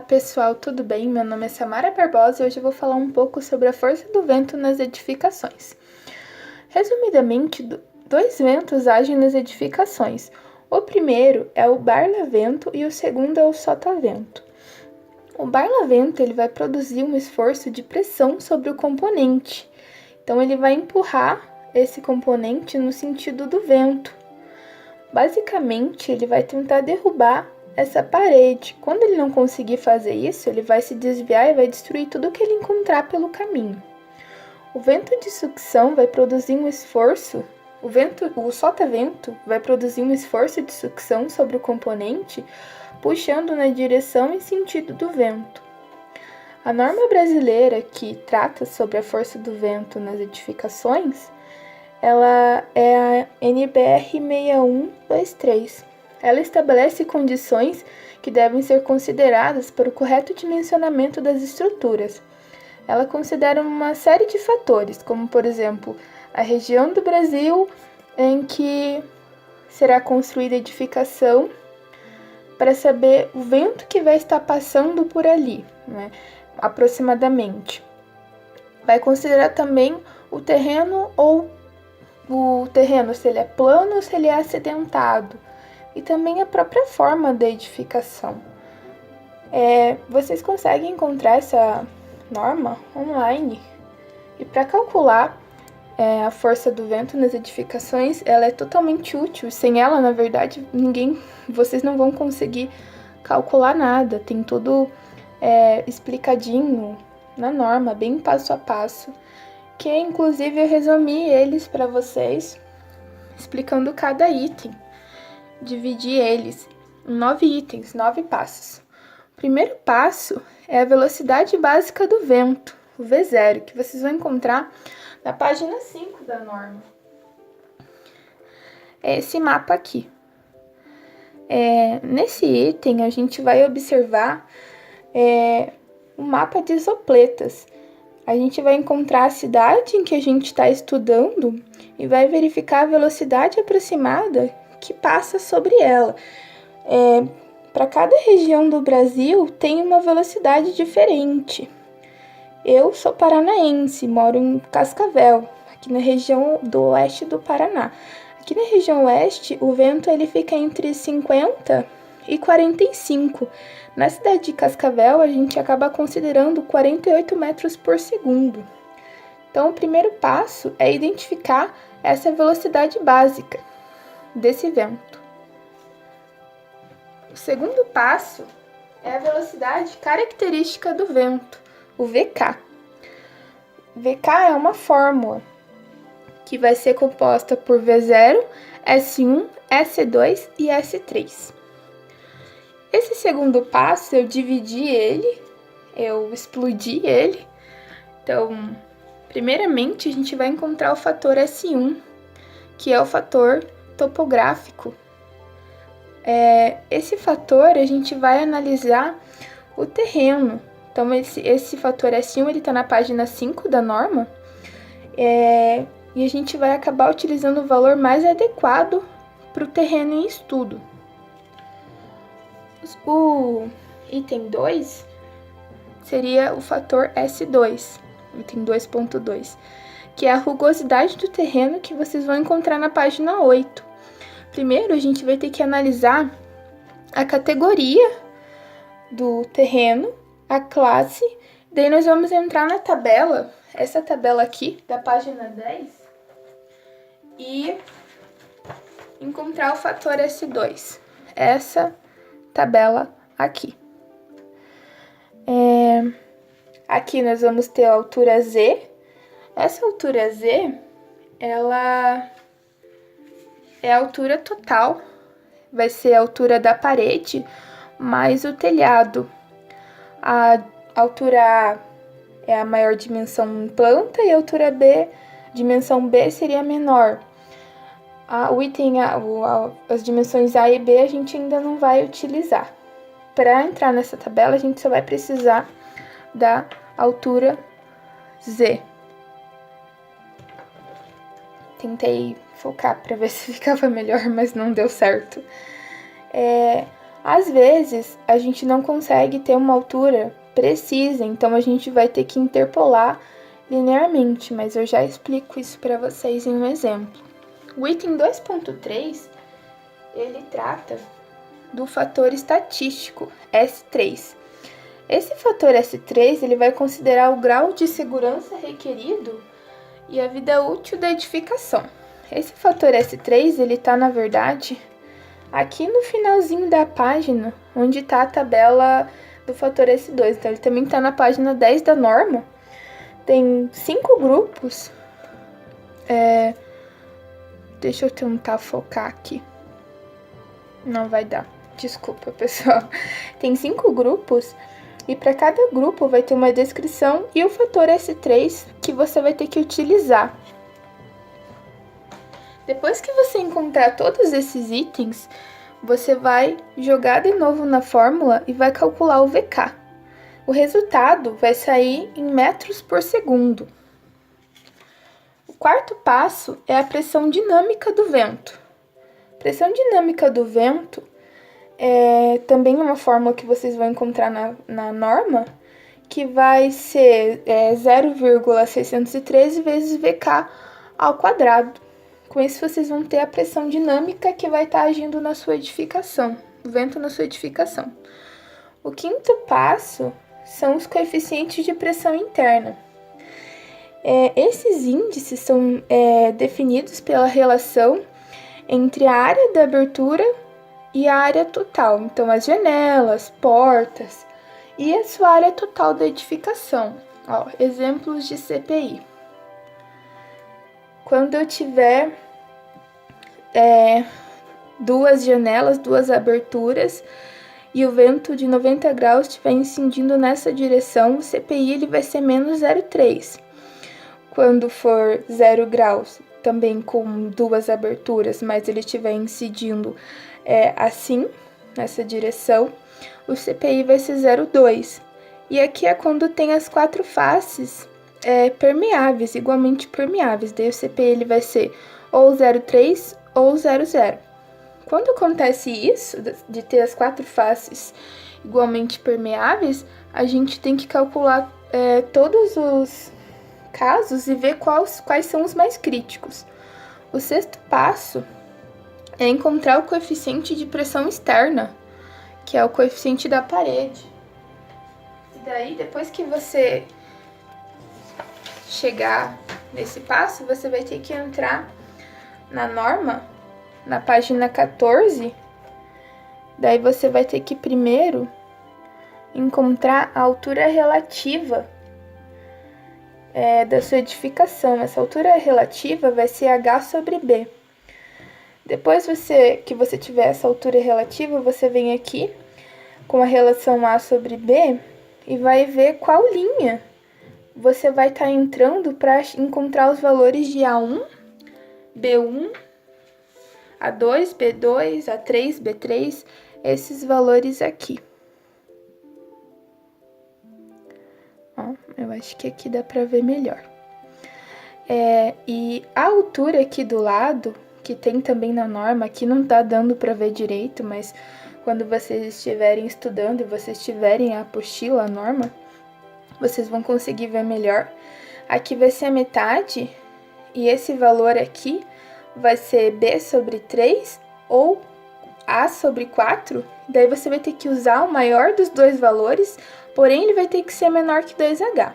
pessoal, tudo bem? Meu nome é Samara Barbosa e hoje eu vou falar um pouco sobre a força do vento nas edificações. Resumidamente, dois ventos agem nas edificações. O primeiro é o barlavento e o segundo é o sotavento. O barlavento ele vai produzir um esforço de pressão sobre o componente. Então ele vai empurrar esse componente no sentido do vento. Basicamente, ele vai tentar derrubar essa parede. Quando ele não conseguir fazer isso, ele vai se desviar e vai destruir tudo que ele encontrar pelo caminho. O vento de sucção vai produzir um esforço, o sotavento vai produzir um esforço de sucção sobre o componente, puxando na direção e sentido do vento. A norma brasileira que trata sobre a força do vento nas edificações, ela é a NBR 6123. Ela estabelece condições que devem ser consideradas para o correto dimensionamento das estruturas. Ela considera uma série de fatores, como, por exemplo, a região do Brasil em que será construída a edificação, para saber o vento que vai estar passando por ali, né, aproximadamente. Vai considerar também o terreno se ele é plano ou se ele é acidentado. E também a própria forma da edificação. Vocês conseguem encontrar essa norma online. E para calcular a força do vento nas edificações, ela é totalmente útil. Sem ela, na verdade, vocês não vão conseguir calcular nada. Tem tudo explicadinho na norma, bem passo a passo. Que inclusive eu resumi eles para vocês, explicando cada item. Dividi eles em 9 itens, 9 passos. O primeiro passo é a velocidade básica do vento, o V0, que vocês vão encontrar na página 5 da norma. É esse mapa aqui. Nesse item, a gente vai observar o mapa de isopletas. A gente vai encontrar a cidade em que a gente está estudando e vai verificar a velocidade aproximada que passa sobre ela. Para cada região do Brasil tem uma velocidade diferente. Eu sou paranaense, moro em Cascavel, aqui na região do oeste do Paraná. Aqui na região oeste, o vento ele fica entre 50 e 45. Na cidade de Cascavel, a gente acaba considerando 48 metros por segundo. Então, o primeiro passo é identificar essa velocidade básica desse vento. O segundo passo é a velocidade característica do vento, o VK. VK é uma fórmula que vai ser composta por V0, S1, S2 e S3. Esse segundo passo eu explodi ele. Então, primeiramente a gente vai encontrar o fator S1, que é o fator topográfico. Esse fator a gente vai analisar o terreno. Então esse fator S1 ele está na página 5 da norma, e a gente vai acabar utilizando o valor mais adequado para o terreno em estudo. O item 2 seria o fator S2, item 2.2, que é a rugosidade do terreno que vocês vão encontrar na página 8. Primeiro, a gente vai ter que analisar a categoria do terreno, a classe, daí nós vamos entrar na tabela, essa tabela aqui, da página 10, e encontrar o fator S2, essa tabela aqui. Aqui nós vamos ter a altura Z. Essa altura Z, ela é a altura total, vai ser a altura da parede mais o telhado. A altura A é a maior dimensão em planta e a altura B, dimensão B, seria menor. As dimensões A e B a gente ainda não vai utilizar. Para entrar nessa tabela, a gente só vai precisar da altura Z. Tentei focar para ver se ficava melhor, mas não deu certo. Às vezes, a gente não consegue ter uma altura precisa, então a gente vai ter que interpolar linearmente, mas eu já explico isso para vocês em um exemplo. O item 2.3, ele trata do fator estatístico S3. Esse fator S3, ele vai considerar o grau de segurança requerido e a vida útil da edificação. Esse fator S3, ele está, na verdade, aqui no finalzinho da página, onde está a tabela do fator S2. Então, ele também está na página 10 da norma. Tem 5 grupos. Deixa eu tentar focar aqui. Não vai dar. Desculpa, pessoal. Tem 5 grupos. E para cada grupo vai ter uma descrição e o fator S3 que você vai ter que utilizar. Depois que você encontrar todos esses itens, você vai jogar de novo na fórmula e vai calcular o VK. O resultado vai sair em metros por segundo. O quarto passo é a pressão dinâmica do vento. Pressão dinâmica do vento é também uma fórmula que vocês vão encontrar na norma, que vai ser 0,613 vezes VK ao quadrado. Com isso, vocês vão ter a pressão dinâmica que vai estar agindo na sua edificação, o vento na sua edificação. O quinto passo são os coeficientes de pressão interna. Esses índices são definidos pela relação entre a área da abertura e a área total. Então, as janelas, portas e a sua área total da edificação. Ó, exemplos de CPI. Quando eu tiver 2 janelas, 2 aberturas e o vento de 90 graus estiver incidindo nessa direção, o CPI ele vai ser menos 0,3. Quando for 0 graus, também com 2 aberturas, mas ele estiver incidindo assim, nessa direção, o CPI vai ser 0,2. E aqui é quando tem as 4 faces permeáveis, igualmente permeáveis. Daí o CPI ele vai ser ou 0,3 ou 0,0. Quando acontece isso, de ter as 4 faces igualmente permeáveis, a gente tem que calcular todos os casos e ver quais são os mais críticos. O sexto passo é encontrar o coeficiente de pressão externa, que é o coeficiente da parede. E daí, depois que você chegar nesse passo, você vai ter que entrar na norma, na página 14. Daí você vai ter que primeiro encontrar a altura relativa da sua edificação. Essa altura relativa vai ser H sobre B. Depois que você tiver essa altura relativa, você vem aqui com a relação A sobre B e vai ver qual linha você vai estar entrando para encontrar os valores de A1, B1, A2, B2, A3, B3, esses valores aqui. Ó, eu acho que aqui dá para ver melhor. E a altura aqui do lado, que tem também na norma, aqui não tá dando para ver direito, mas quando vocês estiverem estudando e vocês tiverem a apostila, a norma, vocês vão conseguir ver melhor. Aqui vai ser a metade, e esse valor aqui vai ser B sobre 3 ou A sobre 4. Daí você vai ter que usar o maior dos dois valores, porém ele vai ter que ser menor que 2H.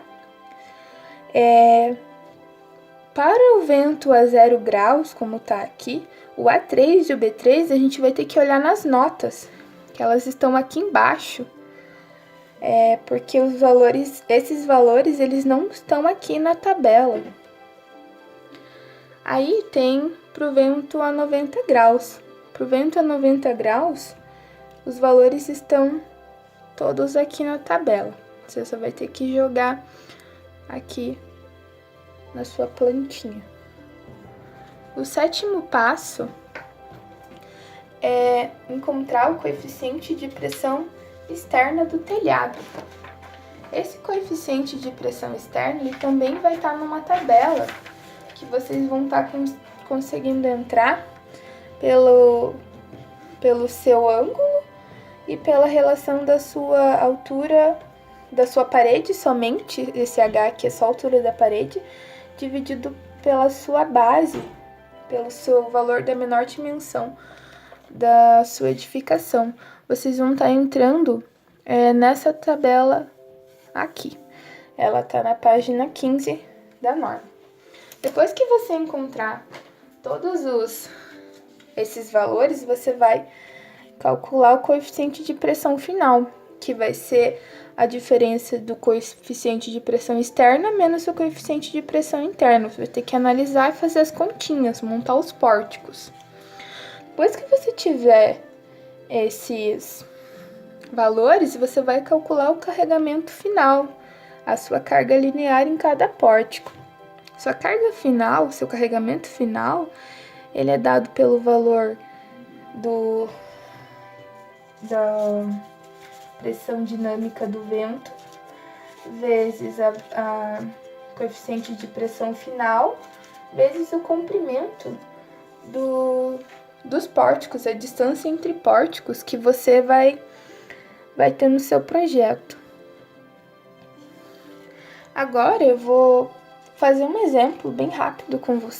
Para o vento a 0 graus, como tá aqui, o A3 e o B3, a gente vai ter que olhar nas notas, que elas estão aqui embaixo. Porque esses valores, eles não estão aqui na tabela. Aí tem pro vento a 90 graus. Pro vento a 90 graus, os valores estão todos aqui na tabela. Você só vai ter que jogar aqui na sua plantinha. O sétimo passo é encontrar o coeficiente de pressão externa do telhado. Esse coeficiente de pressão externa ele também vai estar numa tabela que vocês vão estar conseguindo entrar pelo seu ângulo e pela relação da sua altura, da sua parede somente, esse H aqui é só a altura da parede, dividido pela sua base, pelo seu valor da menor dimensão da sua edificação. Vocês vão estar entrando nessa tabela aqui. Ela está na página 15 da norma. Depois que você encontrar todos esses valores, você vai calcular o coeficiente de pressão final, que vai ser a diferença do coeficiente de pressão externa menos o coeficiente de pressão interna. Você vai ter que analisar e fazer as continhas, montar os pórticos. Depois que você tiver esses valores, você vai calcular o carregamento final, a sua carga linear em cada pórtico. Sua carga final, seu carregamento final, ele é dado pelo valor da pressão dinâmica do vento, vezes a coeficiente de pressão final, vezes o comprimento dos pórticos, a distância entre pórticos que você vai ter no seu projeto. Agora eu vou fazer um exemplo bem rápido com você.